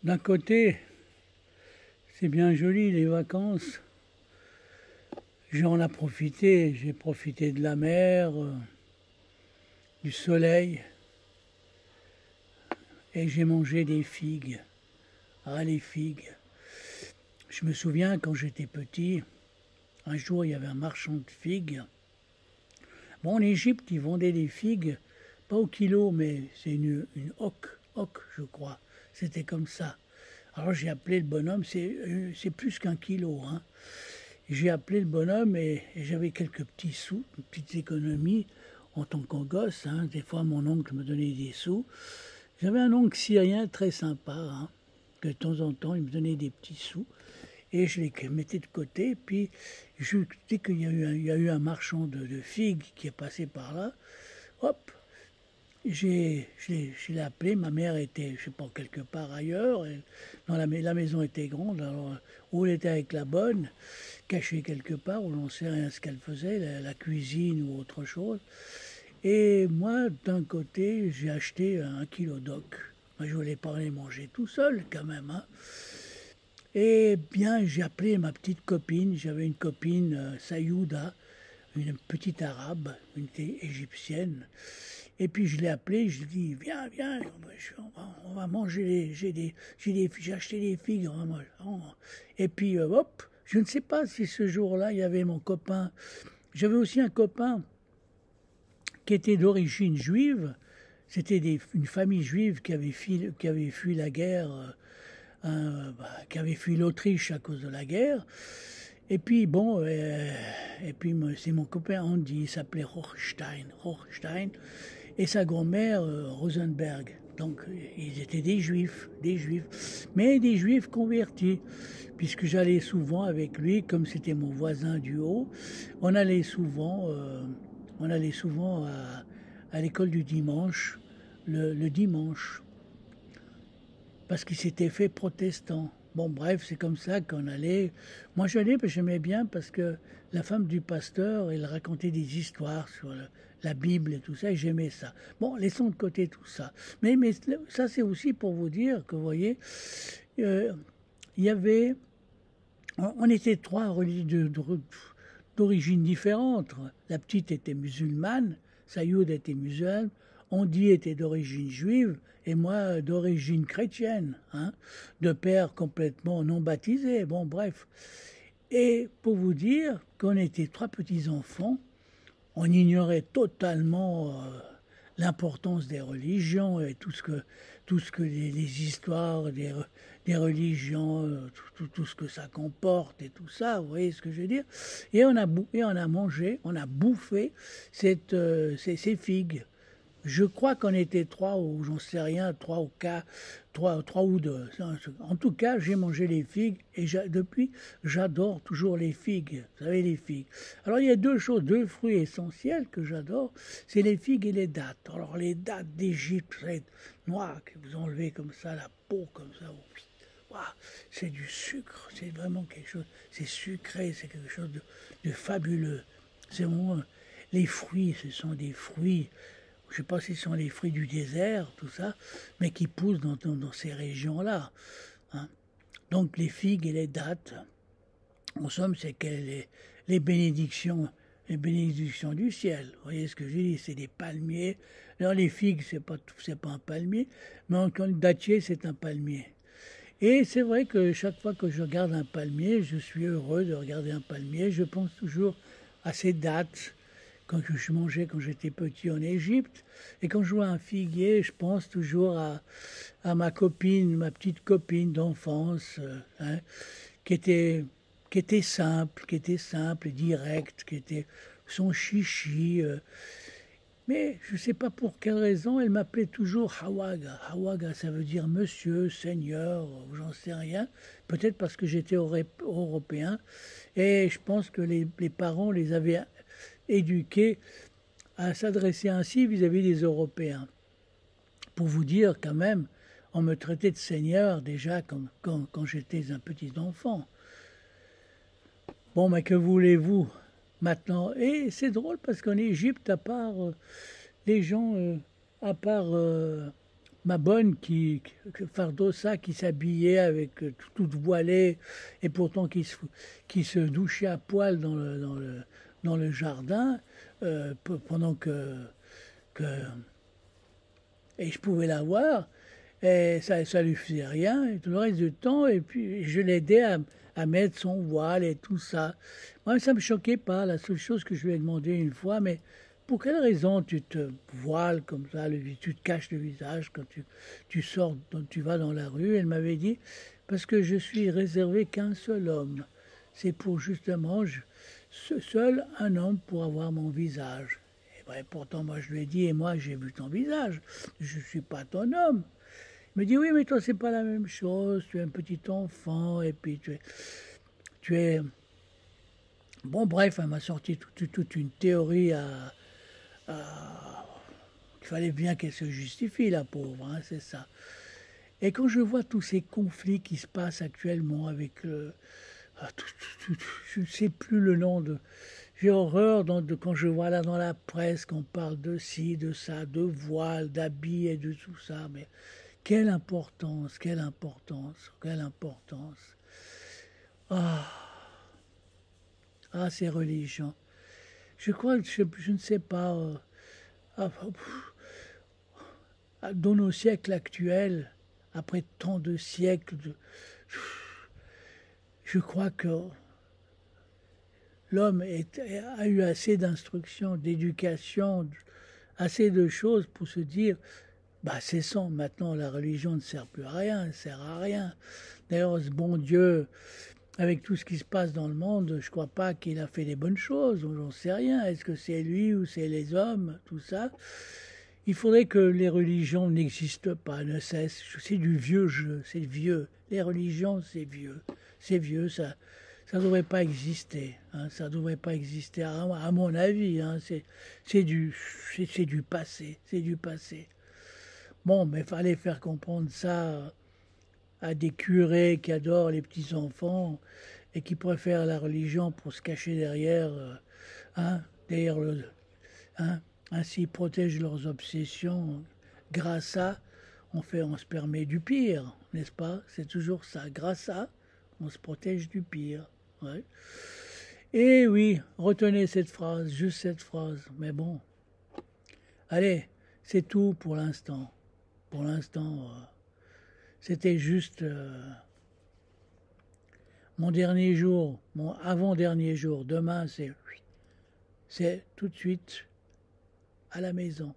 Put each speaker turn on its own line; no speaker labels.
D'un côté, c'est bien joli les vacances. J'en ai profité, j'ai profité de la mer, du soleil, et j'ai mangé des figues. Ah, les figues. Je me souviens quand j'étais petit, un jour il y avait un marchand de figues. Bon, en Égypte, ils vendaient des figues, pas au kilo, mais c'est une hoque, je crois. C'était comme ça. Alors j'ai appelé le bonhomme, c'est plus qu'un kilo, hein. J'ai appelé le bonhomme et j'avais quelques petits sous, une petite économie en tant qu'en gosse, hein. Des fois, mon oncle me donnait des sous. J'avais un oncle syrien très sympa, hein, que de temps en temps, il me donnait des petits sous. Et je les mettais de côté. Puis, dès qu'il y a eu un marchand de figues qui est passé par là, hop, je l'ai appelé. Ma mère était, je sais pas, quelque part ailleurs. La maison était grande. Alors, où elle était avec la bonne, cachée quelque part, on n'en sait rien ce qu'elle faisait, la cuisine ou autre chose. Et moi, d'un côté, j'ai acheté un kilo d'oc. Moi, je voulais pas les manger tout seul, quand même, hein. Et bien, j'ai appelé ma petite copine. J'avais une copine, Sayouda, une petite arabe, une égyptienne. Et puis je l'ai appelée, je lui ai dit, viens, viens, on va manger, j'ai acheté des figues. Et puis, hop, je ne sais pas si ce jour-là, il y avait mon copain. J'avais aussi un copain qui était d'origine juive. C'était une famille juive qui avait fui la guerre, qui avait fui l'Autriche à cause de la guerre. Et puis bon, et puis c'est mon copain Andy, il s'appelait Hochstein, et sa grand-mère Rosenberg. Donc ils étaient des juifs, mais des juifs convertis, puisque j'allais souvent avec lui, comme c'était mon voisin du haut, on allait souvent, à l'école du dimanche, le dimanche, parce qu'il s'était fait protestant. Bon, bref, c'est comme ça qu'on allait. Moi, j'allais, j'aimais bien parce que la femme du pasteur, elle racontait des histoires sur la Bible et tout ça, et j'aimais ça. Bon, laissons de côté tout ça. Mais ça, c'est aussi pour vous dire que, vous voyez, euh, il y avait. On était trois religieux d'origine différente. La petite était musulmane, Sayoud était musulmane, Andy était d'origine juive et moi d'origine chrétienne, hein, de père complètement non baptisé. Bon, bref. Et pour vous dire qu'on était trois petits-enfants, on ignorait totalement l'importance des religions et tout ce que les histoires des religions, tout ce que ça comporte et tout ça, vous voyez ce que je veux dire. Et on a mangé, on a bouffé ces figues. Je crois qu'on était trois ou j'en sais rien, trois ou deux. En tout cas, j'ai mangé les figues et depuis, j'adore toujours les figues. Vous savez, les figues. Alors, il y a deux choses, deux fruits essentiels que j'adore, c'est les figues et les dattes. Alors, les dattes d'Égypte, c'est noir, que vous enlevez comme ça, la peau comme ça. Wow, c'est du sucre, c'est vraiment quelque chose, c'est sucré, c'est quelque chose de fabuleux. C'est vraiment, les fruits, ce sont des fruits, je ne sais pas si ce sont les fruits du désert, tout ça, mais qui poussent dans ces régions-là, hein. Donc les figues et les dattes, en somme, c'est les bénédictions, les bénédictions du ciel. Vous voyez ce que je dis, c'est des palmiers. Alors les figues, c'est pas un palmier, mais encore le dattier, c'est un palmier. Et c'est vrai que chaque fois que je regarde un palmier, je suis heureux de regarder un palmier. Je pense toujours à ces dates quand je mangeais quand j'étais petit en Égypte. Et quand je vois un figuier, je pense toujours à ma copine, ma petite copine d'enfance, hein, qui était, qui était simple et directe, qui était son chichi. Mais je ne sais pas pour quelle raison, elle m'appelait toujours Hawaga. Hawaga, ça veut dire monsieur, seigneur, ou j'en sais rien. Peut-être parce que j'étais européen. Et je pense que les parents les avaient éduqués à s'adresser ainsi vis-à-vis des Européens. Pour vous dire quand même, on me traitait de seigneur déjà quand j'étais un petit enfant. Bon, mais que voulez-vous maintenant? Et c'est drôle parce qu'en Égypte, à part les gens, à part ma bonne Fardosa qui s'habillait avec toute voilée et pourtant qui se douchait à poil dans le jardin pendant que et je pouvais la voir et ça lui faisait rien et tout le reste du temps et puis je l'aidais à mettre son voile et tout ça. Moi ça me choquait pas. La seule chose que je lui ai demandé une fois, mais pour quelle raison tu te voiles comme ça, tu te caches le visage quand tu sors, tu vas dans la rue? Elle m'avait dit, parce que je suis réservé qu'un seul homme. C'est pour justement, seul un homme pour avoir mon visage. Et ouais, pourtant, moi, je lui ai dit, et moi, j'ai vu ton visage. Je ne suis pas ton homme. Il me dit, oui, mais toi, c'est pas la même chose. Tu es un petit enfant, et puis tu es... Bon, bref, elle m'a sorti toute une théorie il fallait bien qu'elle se justifie, la pauvre, hein, c'est ça. Et quand je vois tous ces conflits qui se passent actuellement avec je ne sais plus le nom de... J'ai horreur quand je vois là dans la presse qu'on parle de ci, de ça, de voile, d'habits et de tout ça. Mais quelle importance, quelle importance, quelle importance. Ah, ah ces religions. Je crois que je ne sais pas... ah, dans nos siècles actuels, après tant de siècles, je crois que l'homme a eu assez d'instruction, d'éducation, assez de choses pour se dire, bah cessons, maintenant la religion ne sert plus à rien, elle ne sert à rien. D'ailleurs, ce bon Dieu, avec tout ce qui se passe dans le monde, je ne crois pas qu'il a fait les bonnes choses, j'en sais rien. Est-ce que c'est lui ou c'est les hommes, tout ça? Il faudrait que les religions n'existent pas, ne cessent. C'est du vieux jeu, c'est vieux. Les religions, c'est vieux, ça ne devrait pas exister. Hein, ça ne devrait pas exister, à mon avis. Hein, c'est du passé, c'est du passé. Bon, mais il fallait faire comprendre ça à des curés qui adorent les petits-enfants et qui préfèrent la religion pour se cacher hein, derrière hein, ainsi ils protègent leurs obsessions. Grâce à, on se permet du pire, n'est-ce pas? C'est toujours ça. Grâce à, on se protège du pire. Ouais. Et oui, retenez cette phrase, juste cette phrase. Mais bon, allez, c'est tout pour l'instant. Pour l'instant, c'était juste mon dernier jour, mon avant-dernier jour. Demain, c'est tout de suite à la maison.